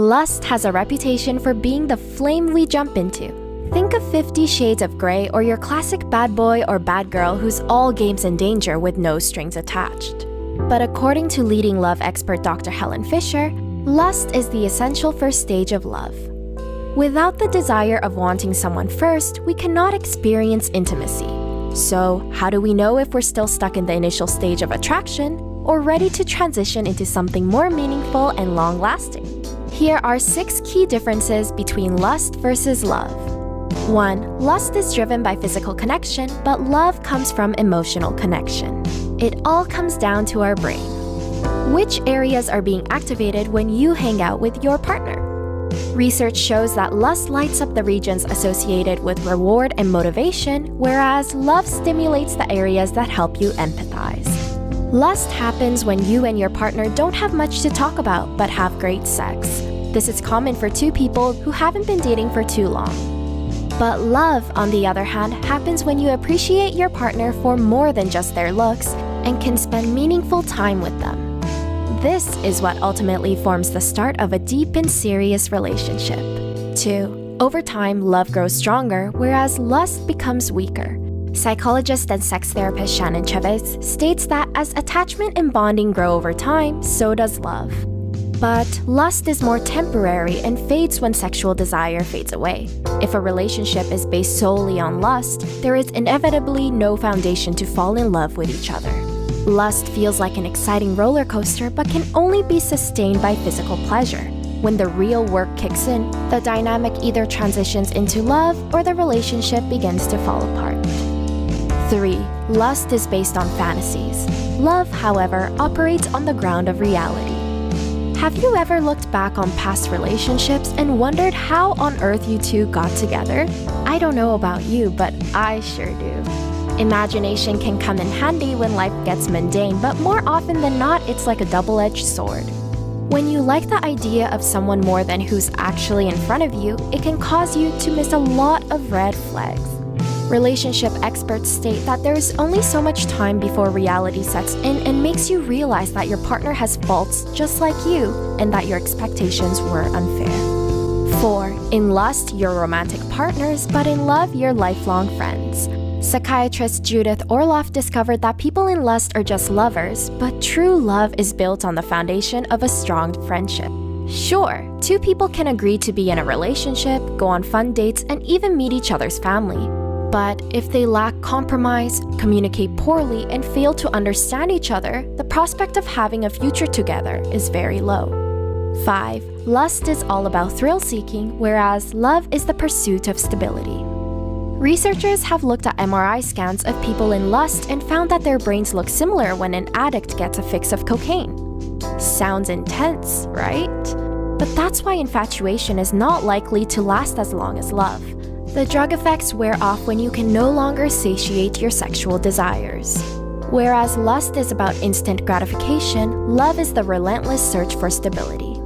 Lust has a reputation for being the flame we jump into. Think of 50 Shades of Grey or your classic bad boy or bad girl who's all games and danger with no strings attached. But according to leading love expert Dr. Helen Fisher, lust is the essential first stage of love. Without the desire of wanting someone first, we cannot experience intimacy. So, how do we know if we're still stuck in the initial stage of attraction or ready to transition into something more meaningful and long-lasting? Here are 6 key differences between lust versus love. 1. Lust is driven by physical connection, but love comes from emotional connection. It all comes down to our brain. Which areas are being activated when you hang out with your partner? Research shows that lust lights up the regions associated with reward and motivation, whereas love stimulates the areas that help you empathize. Lust happens when you and your partner don't have much to talk about but have great sex. This is common for 2 people who haven't been dating for too long. But love, on the other hand, happens when you appreciate your partner for more than just their looks and can spend meaningful time with them. This is what ultimately forms the start of a deep and serious relationship. 2. Over time, love grows stronger, whereas lust becomes weaker. Psychologist and sex therapist Shannon Chavez states that as attachment and bonding grow over time, so does love. But lust is more temporary and fades when sexual desire fades away. If a relationship is based solely on lust, there is inevitably no foundation to fall in love with each other. Lust feels like an exciting roller coaster but can only be sustained by physical pleasure. When the real work kicks in, the dynamic either transitions into love or the relationship begins to fall apart. 3. Lust is based on fantasies. Love, however, operates on the ground of reality. Have you ever looked back on past relationships and wondered how on earth you two got together? I don't know about you, but I sure do. Imagination can come in handy when life gets mundane, but more often than not, it's like a double-edged sword. When you like the idea of someone more than who's actually in front of you, it can cause you to miss a lot of red flags. Relationship experts state that there is only so much time before reality sets in and makes you realize that your partner has faults just like you and that your expectations were unfair. 4. In lust, you're romantic partners, but in love, you're lifelong friends. Psychiatrist Judith Orloff discovered that people in lust are just lovers, but true love is built on the foundation of a strong friendship. Sure, 2 people can agree to be in a relationship, go on fun dates, and even meet each other's family. But if they lack compromise, communicate poorly, and fail to understand each other, the prospect of having a future together is very low. 5. Lust is all about thrill-seeking, whereas love is the pursuit of stability. Researchers have looked at MRI scans of people in lust and found that their brains look similar when an addict gets a fix of cocaine. Sounds intense, right? But that's why infatuation is not likely to last as long as love. The drug effects wear off when you can no longer satiate your sexual desires. Whereas lust is about instant gratification, love is the relentless search for stability.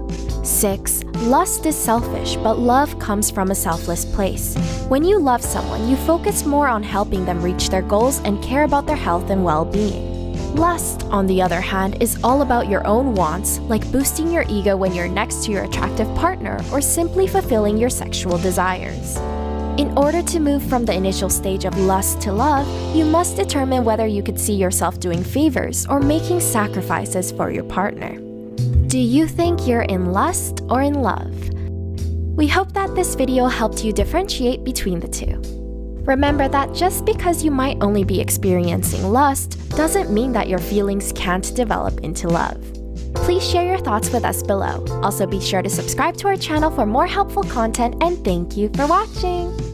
6. Lust is selfish, but love comes from a selfless place. When you love someone, you focus more on helping them reach their goals and care about their health and well-being. Lust, on the other hand, is all about your own wants, like boosting your ego when you're next to your attractive partner or simply fulfilling your sexual desires. In order to move from the initial stage of lust to love, you must determine whether you could see yourself doing favors or making sacrifices for your partner. Do you think you're in lust or in love? We hope that this video helped you differentiate between the two. Remember that just because you might only be experiencing lust doesn't mean that your feelings can't develop into love. Please share your thoughts with us below. Also be sure to subscribe to our channel for more helpful content, and thank you for watching!